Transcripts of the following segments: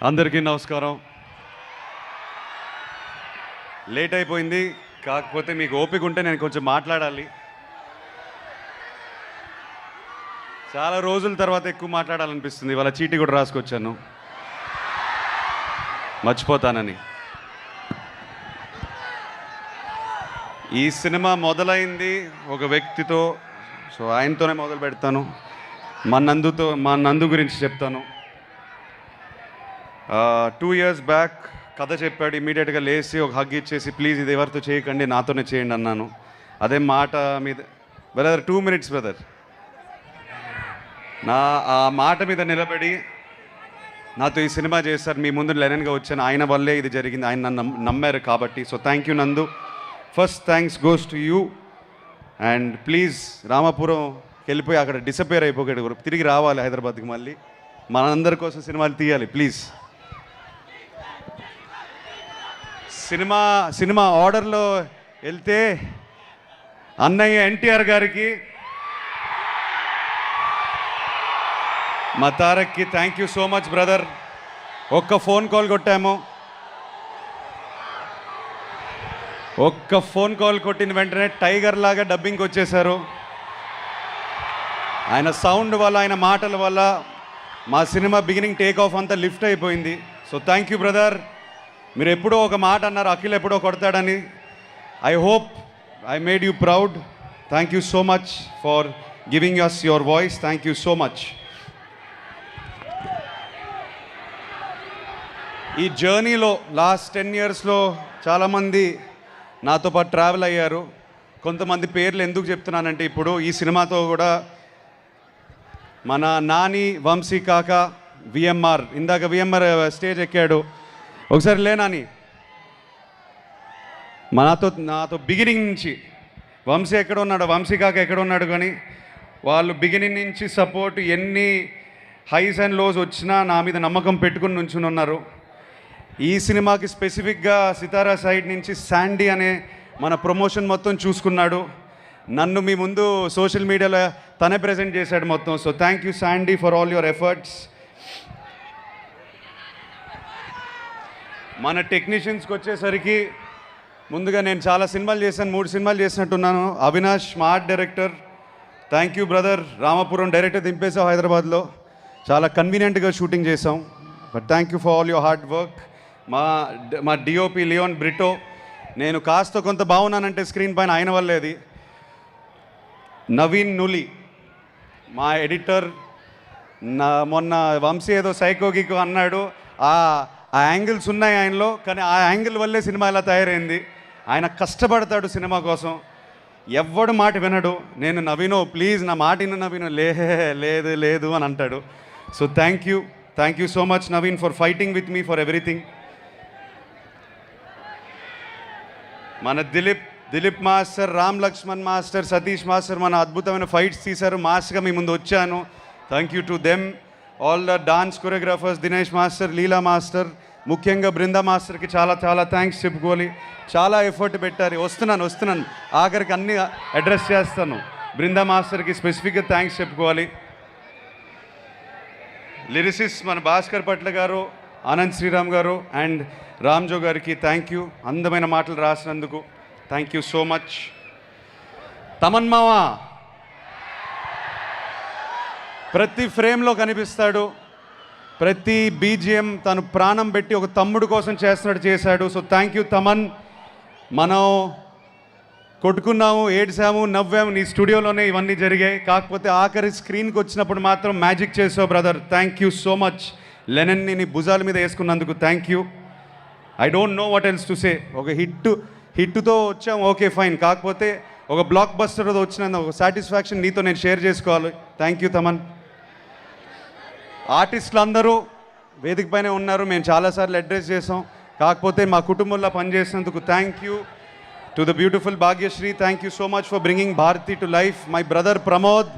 అందరికీ నమస్కారం. లేట్ అయిపోయింది, కాకపోతే మీకు ఓపిక ఉంటే నేను కొంచెం మాట్లాడాలి. చాలా రోజుల తర్వాత ఎక్కువ మాట్లాడాలనిపిస్తుంది. ఇవాళ చీటీ కూడా రాసుకొచ్చాను, మర్చిపోతానని. ఈ సినిమా మొదలైంది ఒక వ్యక్తితో, సో ఆయనతోనే మొదలు పెడతాను. మా నందు గురించి చెప్తాను. 2 years బ్యాక్ కథ చెప్పాడు. ఇమీడియట్గా లేచి ఒక హగ్ ఇచ్చేసి, ప్లీజ్ ఇది ఎవరితో చేయకండి, నాతోనే చేయండి అన్నాను. అదే మాట మీద బ్రదర్ 2 minutes బ్రదర్, ఆ మాట మీద నిలబడి నాతో ఈ సినిమా చేశారు. మీ ముందు లెనన్గా వచ్చాను, ఆయన వల్లే ఇది జరిగింది. ఆయన నన్ను నమ్మారు కాబట్టి. So thank you Nandu. First thanks goes to you. And please రామాపురంకి వెళ్ళిపోయి అక్కడ డిసపేర్ అయిపోయాడు, తిరిగి రావాలి హైదరాబాద్కి. మళ్ళీ మనందరి కోసం సినిమాలు తీయాలి ప్లీజ్. సినిమా ఆర్డర్లో వెళ్తే అన్నయ్య ఎన్టీఆర్ గారికి, మా తారక్కి thank you so much brother. ఒక్క ఫోన్ కాల్ కొట్టాము, ఒక్క ఫోన్ కాల్ కొట్టిన వెంటనే టైగర్ లాగా డబ్బింగ్కి వచ్చేశారు. ఆయన సౌండ్ వల్ల, ఆయన మాటల వల్ల మా సినిమా బిగినింగ్ టేక్ ఆఫ్ అంతా లిఫ్ట్ అయిపోయింది. So thank you brother. మీరు ఎప్పుడో ఒక మాట అన్నారు, అఖిల్ ఎప్పుడో కొడతాడని. I hope I made you proud. Thank you so much for giving us your voice. Thank you so much. ఈ జర్నీలో లాస్ట్ 10 yearsలో చాలామంది నాతో పాటు ట్రావెల్ అయ్యారు. కొంతమంది పేర్లు ఎందుకు చెప్తున్నానంటే, ఇప్పుడు ఈ సినిమాతో కూడా మన నాని, వంశీ కాక, విఎంఆర్, ఇందాక విఎంఆర్ స్టేజ్ ఎక్కాడు. ఒకసారి లేనాని, నాతో బిగినింగ్ నుంచి వంశీ ఎక్కడ ఉన్నాడు, వంశీ కాక ఎక్కడ ఉన్నాడు, కానీ వాళ్ళు బిగినింగ్ నుంచి సపోర్ట్, ఎన్ని హైస్ అండ్ లోస్ వచ్చినా నా మీద నమ్మకం పెట్టుకుని నుంచుని ఉన్నారు. ఈ సినిమాకి స్పెసిఫిక్గా సితారా సైడ్ నుంచి శాండీ అనే మన ప్రమోషన్ మొత్తం చూసుకున్నాడు. నన్ను మీ ముందు సోషల్ మీడియాలో తనే ప్రజెంట్ చేశాడు మొత్తం. So thank you Sandy for all your efforts. మన టెక్నీషియన్స్కి వచ్చేసరికి, ముందుగా నేను చాలా సినిమాలు చేశాను, 3 సినిమాలు చేసినట్టున్నాను. అవినాష్ మా art director, thank you brother. Ramapuram director దింపేసాం హైదరాబాద్లో, చాలా కన్వీనియంట్గా షూటింగ్ చేసాం. But thank you for all your hard work. మా డిఓపి లియోన్ బ్రిటో, నేను కాస్త కొంత బాగున్నానంటే స్క్రీన్ పైన ఆయన వల్లేది. నవీన్ నులి మా ఎడిటర్. మొన్న వంశీ ఏదో సైకోగిక్ అన్నాడు, ఆ యాంగిల్స్ ఉన్నాయి ఆయనలో, కానీ ఆ యాంగిల్ వల్లే సినిమా ఇలా తయారైంది. ఆయన కష్టపడతాడు సినిమా కోసం, ఎవ్వడు మాట వినడు. నేను నవీనో ప్లీజ్ నా మాట విన్న నవీనో, లేదు లేదు అని అంటాడు. So thank you so much Naveen for fighting with me for everything. మన Dilip master, Ram Laxman master, Satish master మన అద్భుతమైన ఫైట్స్ తీశారు. మాస్గా మీ ముందు వచ్చాను. Thank you to them. All the dance choreographers, Dinesh master, Leela master, ముఖ్యంగా బృందా మాస్టర్కి చాలా చాలా థ్యాంక్స్ చెప్పుకోవాలి. చాలా ఎఫర్ట్ పెట్టారు. వస్తున్నాను ఆఖరికి అన్ని అడ్రస్ చేస్తాను. బృందా మాస్టర్కి స్పెసిఫిక్గా థ్యాంక్స్ చెప్పుకోవాలి. లిరిసిస్ మన భాస్కర్ పట్ల గారు, ఆనంద్ శ్రీరామ్ గారు అండ్ రామ్జో గారికి థ్యాంక్ యూ. అందమైన మాటలు రాసినందుకు thank you so much. Thaman మావా ప్రతి ఫ్రేమ్లో కనిపిస్తాడు, ప్రతి బీజిఎం తను ప్రాణం పెట్టి ఒక తమ్ముడు కోసం చేస్తున్నట్టు చేశాడు. So thank you Thaman. మనం కొట్టుకున్నాము, ఏడ్చాము, నవ్వాము, నీ స్టూడియోలోనే ఇవన్నీ జరిగాయి. కాకపోతే ఆఖరి స్క్రీన్కి వచ్చినప్పుడు మాత్రం మ్యాజిక్ చేసావు brother. Thank you so much. లెనన్ని నీ భుజాల మీద వేసుకున్నందుకు thank you. I don't know what else to say. ఒక హిట్తో వచ్చాము, ఓకే ఫైన్. కాకపోతే ఒక బ్లాక్ బస్టర్తో వచ్చినందుకు ఒక సాటిస్ఫాక్షన్ నీతో నేను షేర్ చేసుకోవాలి. Thank you Thaman. ఆర్టిస్టులు అందరూ వేదిక పైనే ఉన్నారు, మేము చాలాసార్లు అడ్రస్ చేసాం. కాకపోతే మా కుటుంబంలో పనిచేసినందుకు thank you. To the beautiful Bhagyashri, thank you so much for bringing Bharathi to life. My brother Pramod,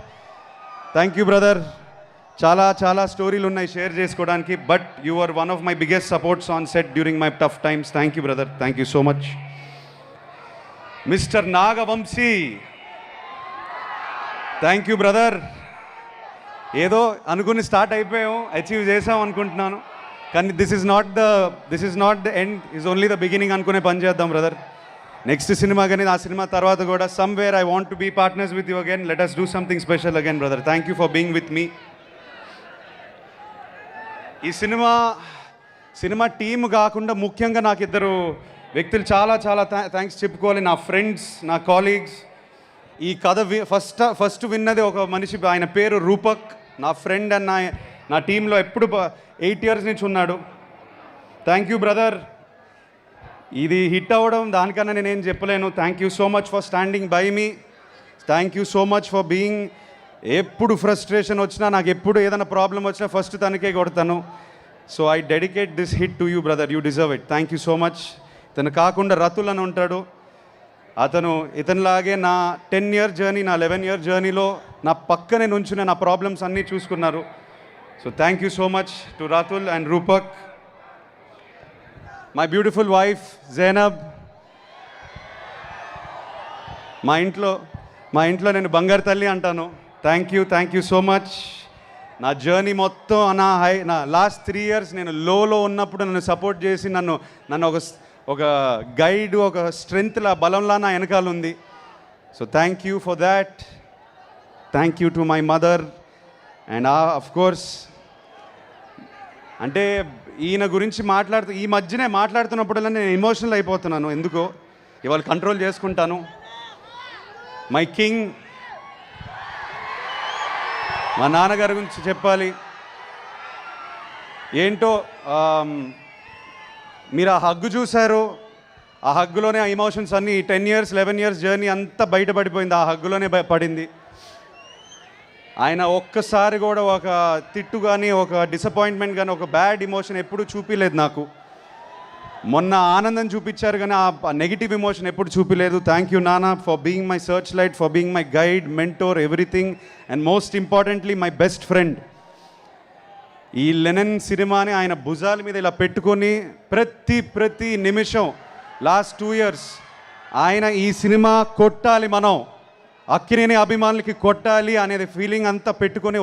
thank you brother. చాలా చాలా స్టోరీలు ఉన్నాయి షేర్ చేసుకోవడానికి, but you are one of my biggest supports on set during my tough times. Thank you brother, thank you so much. Mister Nagavamsi, thank you brother. ఏదో అనుకుని start అయిపోయాము, achieve చేసాం అనుకుంటున్నాను. కానీ this is not the end, is only the beginning అనుకునే పని చేద్దాం brother. Next cinema కానీ ఆ సినిమా తర్వాత కూడా somewhere I want to be partners with you again. Let us do something special again brother. Thank you for being with me. ఈ cinema team కాకుండా ముఖ్యంగా నాకు ఇద్దరు వ్యక్తులు చాలా చాలా థ్యాంక్స్ చెప్పుకోవాలి. నా ఫ్రెండ్స్, నా కాలీగ్స్. ఈ కథ ఫస్ట్ విన్నది ఒక మనిషి, ఆయన పేరు రూపక్. నా ఫ్రెండ్ అండ్ నా టీంలో ఎప్పుడు 8 years నుంచి ఉన్నాడు. Thank you brother. ఇది హిట్ అవ్వడం దానికన్నా నేనేం చెప్పలేను. Thank you so much for standing by me. Thank you so much for being. ఎప్పుడు ఫ్రస్ట్రేషన్ వచ్చినా, నాకు ఎప్పుడు ఏదైనా ప్రాబ్లం వచ్చినా ఫస్ట్ తనకే కొడతాను. So I dedicate this hit to you brother. You deserve it. Thank you so much. ఇతను కాకుండా రతుల్ అని ఉంటాడు. ఇతనిలాగే నా 10 year జర్నీ, నా 11 year జర్నీలో నా పక్కనే నుంచుని నా ప్రాబ్లమ్స్ అన్నీ చూసుకున్నారు. So thank you so much to Ratul and Rupak. My beautiful wife Zainab. మా ఇంట్లో నేను బంగారు తల్లి అంటాను. Thank you so much. నా జర్నీ మొత్తం నా లాస్ట్ 3 years నేను లోలో ఉన్నప్పుడు నన్ను సపోర్ట్ చేసి నన్ను ఒక గైడ్, ఒక స్ట్రెంగ్త్లా, బలంలా నా వెనకాల ఉంది. So thank you for that. Thank you to my mother. And of course అంటే ఈయన గురించి ఈ మధ్యనే మాట్లాడుతున్నప్పుడల్లా నేను ఎమోషనల్ అయిపోతున్నాను. ఎందుకో ఇవాళ కంట్రోల్ చేసుకుంటాను. మై కింగ్, మా నాన్నగారి గురించి చెప్పాలి. ఏంటో మీరు ఆ హగ్గు చూశారు. ఆ హగ్గులోనే ఆ ఎమోషన్స్ అన్నీ 10 years 11 years జర్నీ అంతా బయటపడిపోయింది. ఆ హగ్గులోనే పడింది. ఆయన ఒక్కసారి కూడా ఒక తిట్టు కానీ, ఒక డిసప్పాయింట్మెంట్ కానీ, ఒక బ్యాడ్ ఎమోషన్ ఎప్పుడు చూపించలేదు నాకు. మొన్న ఆనందం చూపించారు కానీ ఆ నెగిటివ్ ఎమోషన్ ఎప్పుడు చూపించలేదు. థ్యాంక్ యూ నాన్న for being my search light, for being my guide, mentor, everything. And most importantly my best friend. ఈ లెనన్ సినిమాని ఆయన భుజాల మీద ఇలా పెట్టుకొని ప్రతి నిమిషం లాస్ట్ 2 years ఆయన ఈ సినిమా కొట్టాలి, మనం అక్కినేని అభిమానులకి కొట్టాలి అనేది ఫీలింగ్ అంతా పెట్టుకొని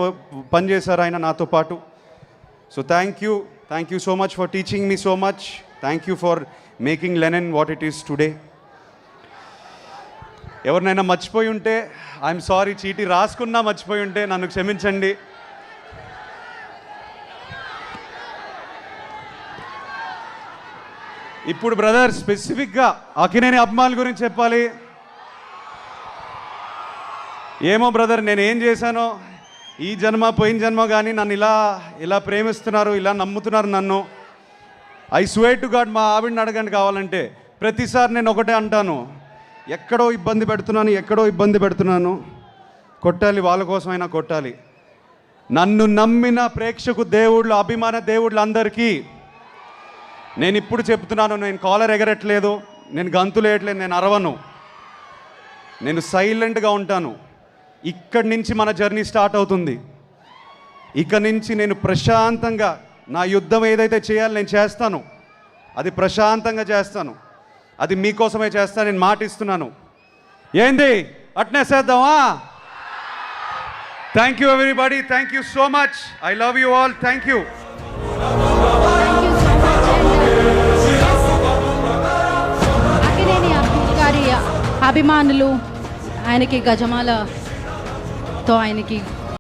పనిచేశారు ఆయన నాతో పాటు. So thank you so much for teaching me so much. Thank you for making Lennon what it is today. ఎవరినైనా మర్చిపోయి ఉంటే ఐఎమ్ సారీ. చీటీ రాసుకున్నా మర్చిపోయి ఉంటే నన్ను క్షమించండి. ఇప్పుడు బ్రదర్ స్పెసిఫిక్గా అక్కినేని అభిమానుల గురించి చెప్పాలి. ఏమో బ్రదర్, నేను ఏం చేశానో ఈ జన్మ పోయిన జన్మ కానీ నన్ను ఇలా ప్రేమిస్తున్నారు, ఇలా నమ్ముతున్నారు నన్ను. ఐ స్వేర్ టు గాడ్, మా ఆవిడని అడగండి కావాలంటే. ప్రతిసారి నేను ఒకటే అంటాను, ఎక్కడో ఇబ్బంది పెడుతున్నాను, కొట్టాలి, వాళ్ళ కోసమైనా కొట్టాలి. నన్ను నమ్మిన ప్రేక్షకు దేవుళ్ళు, అభిమాన దేవుళ్ళు అందరికీ నేను ఇప్పుడు చెప్తున్నాను, నేను కాలర్ ఎగరట్లేదు, నేను గంతులు వేయట్లేదు, నేను అరవను, నేను సైలెంట్గా ఉంటాను. ఇక్కడి నుంచి మన జర్నీ స్టార్ట్ అవుతుంది. ఇక నుంచి నేను ప్రశాంతంగా నా యుద్ధం ఏదైతే చేయాలో నేను చేస్తాను. అది ప్రశాంతంగా చేస్తాను. అది మీకోసమే చేస్తాను, నేను మాట ఇస్తున్నాను. ఏంది అట్నే చేద్దామా? Thank you everybody. Thank you so much. I love you all. Thank you. Akkineni గారి అభిమానులు ఆయనకి గజమాలతో ఆయనకి